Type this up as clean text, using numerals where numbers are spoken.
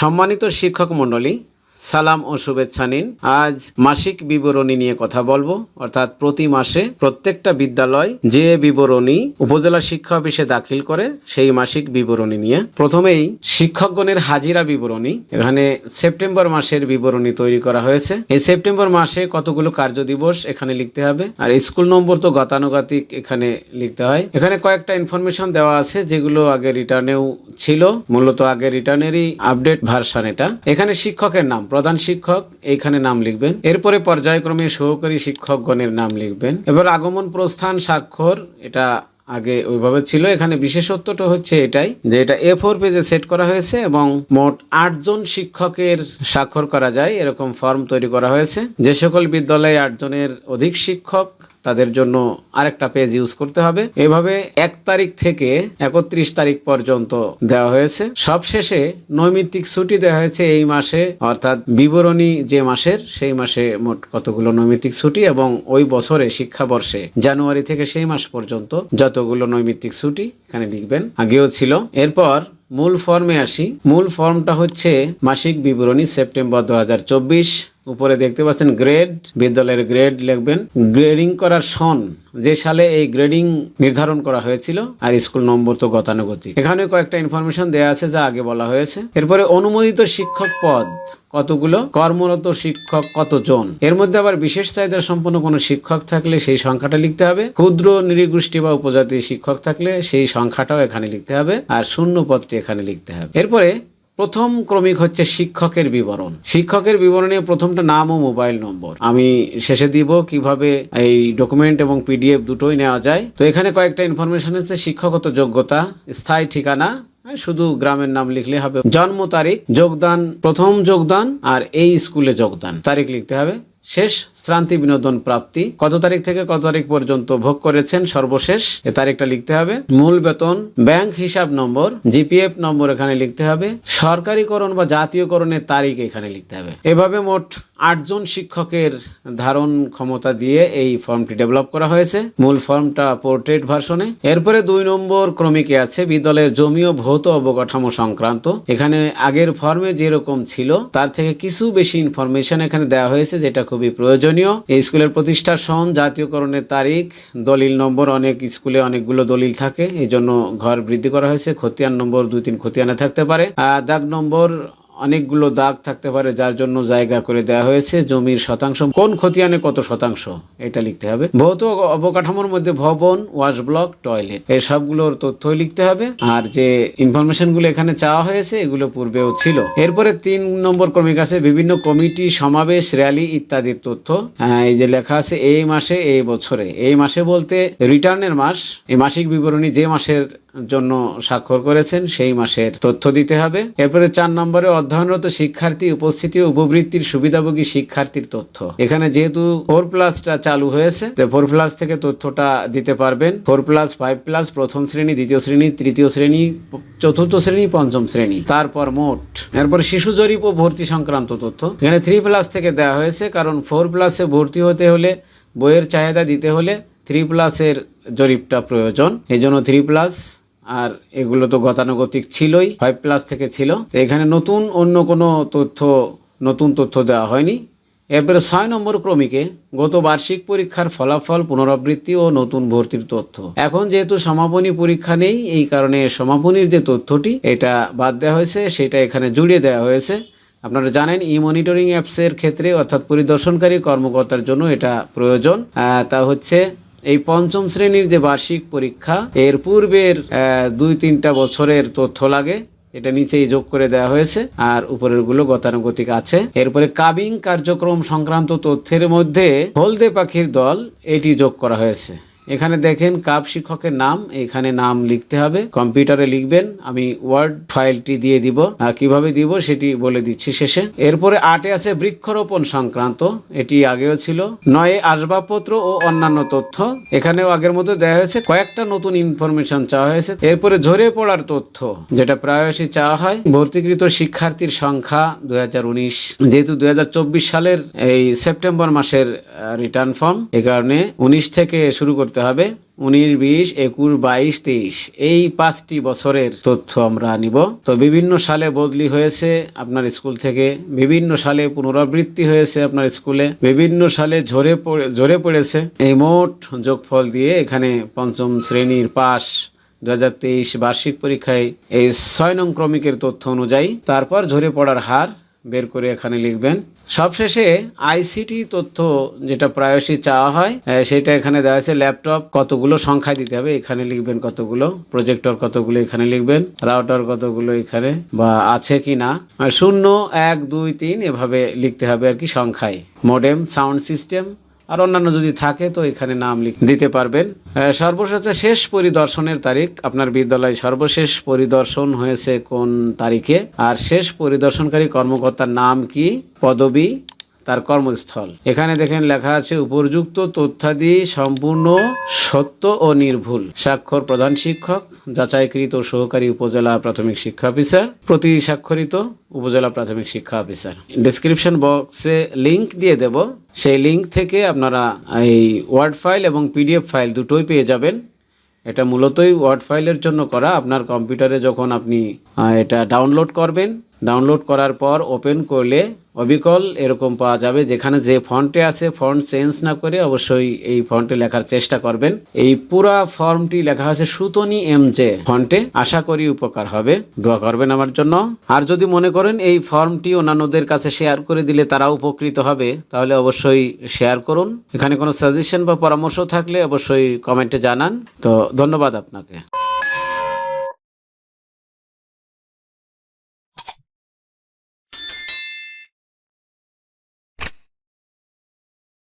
সম্মানিত শিক্ষক মণ্ডলী, সালাম ও শুভেচ্ছা নিন। আজ মাসিক বিবরণী নিয়ে কথা বলবো, অর্থাৎ প্রতি মাসে প্রত্যেকটা বিদ্যালয় যে বিবরণী উপজেলা শিক্ষা অফিসে দাখিল করে সেই মাসিক বিবরণী নিয়ে। প্রথমেই শিক্ষকগণের হাজিরা বিবরণী। এখানে সেপ্টেম্বর মাসের বিবরণী তৈরি করা হয়েছে। এই সেপ্টেম্বর মাসে কতগুলো কার্য দিবস এখানে লিখতে হবে, আর স্কুল নম্বর তো গতানুগতিক এখানে লিখতে হয়। এখানে কয়েকটা ইনফরমেশন দেওয়া আছে যেগুলো আগে রিটার্নেও ছিল, মূলত আগে রিটার্নেরই আপডেট ভার্সন এটা। এখানে শিক্ষকের নাম, প্রধান শিক্ষক এইখানে নাম লিখবেন। এরপরে পর্যায়ক্রমে সহকারী শিক্ষকগণের নাম লিখবেন। এবার আগমন, প্রস্থান, স্বাক্ষর, এটা আগে ওইভাবে ছিল। এখানে বিশেষত্বটা হচ্ছে এটাই যে এটা A4 পেজে সেট করা হয়েছে এবং মোট 8 জন শিক্ষকের স্বাক্ষর করা যায় এরকম ফর্ম তৈরি করা হয়েছে। যে সকল বিদ্যালয়ে 8 জনের অধিক শিক্ষক তাদের জন্য আরেকটা পেজ ইউজ করতে হবে। এভাবে 1 তারিখ থেকে 31 তারিখ পর্যন্ত দেওয়া হয়েছে। সবশেষে নৈমিত্তিক ছুটি দেওয়া হয়েছে এই মাসে, অর্থাৎ বিবরণী যে মাসের সেই মাসে মোট কতগুলো নৈমিত্তিক ছুটি এবং ওই বছরে শিক্ষাবর্ষে জানুয়ারি থেকে সেই মাস পর্যন্ত যতগুলো নৈমিত্তিক ছুটি এখানে লিখবেন, আগেও ছিল। এরপর মূল ফর্মে আসি। মূল ফর্মটা হচ্ছে মাসিক বিবরণী সেপ্টেম্বর 2024। উপরে দেখতে পাচ্ছেন গ্রেড, বিদ্যালয়ের গ্রেড লিখবেন, গ্রেডিং করার সন, যে সালে এই গ্রেডিং নির্ধারণ করা হয়েছিল, আর স্কুল নম্বর তো গতানুগতিক। এখানে কয়েকটা ইনফরমেশন দেওয়া আছে যা আগে বলা হয়েছে। এরপরে অনুমোদিত শিক্ষক পদ কতগুলো, কর্মরত শিক্ষক কতজন, এর মধ্যে আবার বিশেষ চাহিদা সম্পন্ন কোনো শিক্ষক থাকলে সেই সংখ্যাটা লিখতে হবে, ক্ষুদ্র নৃগোষ্ঠী বা উপজাতি শিক্ষক থাকলে সেই সংখ্যাটাও এখানে লিখতে হবে, আর শূন্য পদটি এখানে লিখতে হবে। এরপরে প্রথম ক্রমিক হচ্ছে শিক্ষকের বিবরণ। শিক্ষকের বিবরণে প্রথমটা নাম ও মোবাইল নম্বর। আমি শেষে দিব কিভাবে এই ডকুমেন্ট এবং PDF দুটোই নেওয়া যায়। তো এখানে কয়েকটা ইনফরমেশন হচ্ছে শিক্ষাগত যোগ্যতা, স্থায়ী ঠিকানা, শুধু গ্রামের নাম লিখলে হবে, জন্ম তারিখ, যোগদান, প্রথম যোগদান আর এই স্কুলে যোগদান তারিখ লিখতে হবে, শেষ শ্রান্তি বিনোদন প্রাপ্তি, কত তারিখ থেকে কত তারিখ পর্যন্ত ভোগ করেছেন সর্বশেষ এ তারিখটা লিখতে হবে, মূল বেতন, ব্যাংক হিসাব নম্বর, GPF নম্বর এখানে লিখতে হবে, সরকারিকরণ বা জাতীয়করণের তারিখ এখানে লিখতে হবে। এভাবে মোট 8 জন শিক্ষকের ধারণ ক্ষমতা দিয়ে এই ফর্মটি ডেভেলপ করা হয়েছে। মূল ফর্মটা পোর্ট্রেট ভার্সনে। এরপরে 2 নম্বর ক্রমিকে আছে বিদ্যালয়ের জমি ও ভৌত অবকাঠামো সংক্রান্ত। এখানে আগের ফর্মে যেরকম ছিল তার থেকে কিছু বেশি ইনফরমেশন এখানে দেওয়া হয়েছে, যেটা খুবই প্রয়োজনীয়। এই স্কুলের প্রতিষ্ঠার সন, জাতীয়করণের তারিখ, দলিল নম্বর, অনেক স্কুলে অনেকগুলো দলিল থাকে, এই জন্য ঘর বৃদ্ধি করা হয়েছে। খতিয়ান নম্বর 2-3 খতিয়ানে থাকতে পারে, দাগ নম্বর অনেকগুলো দাগ থাকতে পারে, যার জন্য জায়গা করে দেওয়া হয়েছে। জমির শতাংশ, কোন খতিয়ানে কত শতাংশ এটা লিখতে হবে। ভৌত অবকাঠামোর মধ্যে ভবন, ওয়াশ ব্লক, টয়লেট, এই সবগুলোর তথ্য লিখতে হবে। আর যে ইনফরমেশন গুলো এখানে চাওয়া হয়েছে এগুলো পূর্বেও ছিল। এরপরে 3 নম্বর ক্রমিক আছে বিভিন্ন কমিটি, সমাবেশ, র্যালি ইত্যাদির তথ্য। এই যে লেখা আছে এই মাসে, এই বছরে। এই মাসে বলতে রিটার্নের মাস, এই মাসিক বিবরণী যে মাসের জন্য স্বাক্ষর করেছেন সেই মাসের তথ্য দিতে হবে। এরপরে 4 নম্বরে অধ্যয়নরত শিক্ষার্থী উপস্থিতি ও উপবৃত্তির সুবিধাভোগী শিক্ষার্থীর তথ্য। এখানে যেহেতু 4+টা চালু হয়েছে, 4+ থেকে তথ্যটা দিতে পারবেন। 4+, 5+, প্রথম শ্রেণী, দ্বিতীয় শ্রেণী, তৃতীয় শ্রেণী, চতুর্থ শ্রেণী, পঞ্চম শ্রেণী, তারপর মোট। এরপর শিশু জরিপ ও ভর্তি সংক্রান্ত তথ্য এখানে 3+ থেকে দেওয়া হয়েছে, কারণ 4+এ ভর্তি হতে হলে, বইয়ের চাহিদা দিতে হলে 3+এর জরিপটা প্রয়োজন, এই জন্য 3+। আর এগুলো তো গতানুগতিক ছিলই, 5+ থেকে ছিল। এখানে নতুন অন্য কোনো নতুন তথ্য দেওয়া হয়নি। এরপরে 6 নম্বর ক্রমিকে গত বার্ষিক পরীক্ষার ফলাফল, পুনরাবৃত্তি ও নতুন ভর্তির তথ্য। এখন যেহেতু সমাপনী পরীক্ষা নেই, এই কারণে সমাপনীর যে তথ্যটি এটা বাদ দেওয়া হয়েছে, সেটা এখানে জুড়ে দেওয়া হয়েছে। আপনারা জানেন মনিটরিং অ্যাপসের ক্ষেত্রে, অর্থাৎ পরিদর্শনকারী কর্মকর্তার জন্য এটা প্রয়োজন। তা হচ্ছে এই 5ম শ্রেণীর যে বার্ষিক পরীক্ষা, এর পূর্বের 2-3টা বছরের তথ্য লাগে, এটা নিচেই যোগ করে দেওয়া হয়েছে, আর উপরের গুলো গতানুগতিক আছে। এরপরে কাবিং কার্যক্রম সংক্রান্ত তথ্যের মধ্যে হলদে পাখির দল এটি যোগ করা হয়েছে। এখানে দেখেন কাব শিক্ষকের নাম, এখানে নাম লিখতে হবে, কম্পিউটারে লিখবেন। আমি ওয়ার্ড ফাইলটি দিয়ে দিব, কিভাবে দিব সেটি বলে দিচ্ছি শেষে। এরপরে 8-এ আছে বৃক্ষরোপণ সংক্রান্ত, এটি আগেও ছিল। 9-এ আসবাবপত্র ও অন্যান্য তথ্য, এখানেও আগের মতো দেওয়া হয়েছে, কয়েকটা নতুন ইনফরমেশন চাওয়া হয়েছে। এরপরে ঝরে পড়ার তথ্য, যেটা প্রায়শই চাওয়া হয়। ভর্তিকৃত শিক্ষার্থীর সংখ্যা 2019, যেহেতু 2024 সালের এই সেপ্টেম্বর মাসের রিটার্ন ফর্ম, এই কারণে 19 থেকে শুরু করতে করতে হবে। 19, 20, 21, 22, 23 এই 5টি বছরের তথ্য আমরা নিব। তো বিভিন্ন সালে বদলি হয়েছে আপনার স্কুল থেকে, বিভিন্ন সালে পুনরাবৃত্তি হয়েছে আপনার স্কুলে, বিভিন্ন সালে ঝরে পড়েছে। এই মোট যোগফল দিয়ে এখানে পঞ্চম শ্রেণীর পাস 2023 বার্ষিক পরীক্ষায় এই 6 নং ক্রমিকের তথ্য অনুযায়ী তারপর ঝরে পড়ার হার বের করে এখানে লিখবেন। সবশেষে আইসিটি তথ্য যেটা প্রায়শই চাওয়া হয় সেটা এখানে দেওয়া হয়েছে। ল্যাপটপ কতগুলো সংখ্যা দিতে হবে এখানে লিখবেন কতগুলো, প্রজেক্টর কতগুলো এখানে লিখবেন, রাউটার কতগুলো এখানে বা আছে কি না, 0, 1, 2, 3 এভাবে লিখতে হবে আর কি সংখ্যায়। মডেম, সাউন্ড সিস্টেম আর অন্যান্য যদি থাকে তো এখানে নাম দিতে পারবেন। সর্বশেষ শেষ পরিদর্শনের তারিখ, আপনার বিদ্যালয়ে সর্বশেষ পরিদর্শন হয়েছে কোন তারিখে, আর শেষ পরিদর্শনকারী কর্মকর্তার নাম কি, পদবি, তার কর্মস্থল। এখানে দেখেন লেখা আছে উপযুক্ত তথ্যাদি সম্পূর্ণ সত্য ও নির্ভুল, স্বাক্ষর প্রধান শিক্ষক, যাচাইকৃত সহকারী উপজেলা প্রাথমিক শিক্ষা অফিসার, প্রতি স্বাক্ষরিত উপজেলা প্রাথমিক শিক্ষা অফিসার। ডেসক্রিপশন বক্সে লিংক দিয়ে দেব, সেই লিংক থেকে আপনারা এই ওয়ার্ড ফাইল এবং পিডিএফ ফাইল দুটোই পেয়ে যাবেন। এটা মূলতই ওয়ার্ড ফাইলের জন্য করা। আপনার কম্পিউটারে যখন আপনি এটা ডাউনলোড করবেন, ডাউনলোড করার পর ওপেন করলে অবিকল এরকম পাওয়া যাবে, যেখানে যে ফন্টে আছে ফন্ট চেঞ্জ না করে অবশ্যই এই ফন্টে লেখার চেষ্টা করবেন। এই পুরা ফর্মটি লেখা আছে সুতনি এমজে ফন্টে। আশা করি উপকার হবে, দোয়া করবেন আমার জন্য। আর যদি মনে করেন এই ফর্মটি অন্যান্যদের কাছে শেয়ার করে দিলে তারা উপকৃত হবে, তাহলে অবশ্যই শেয়ার করুন। এখানে কোনো সাজেশন বা পরামর্শ থাকলে অবশ্যই কমেন্টে জানান। তো ধন্যবাদ আপনাকে।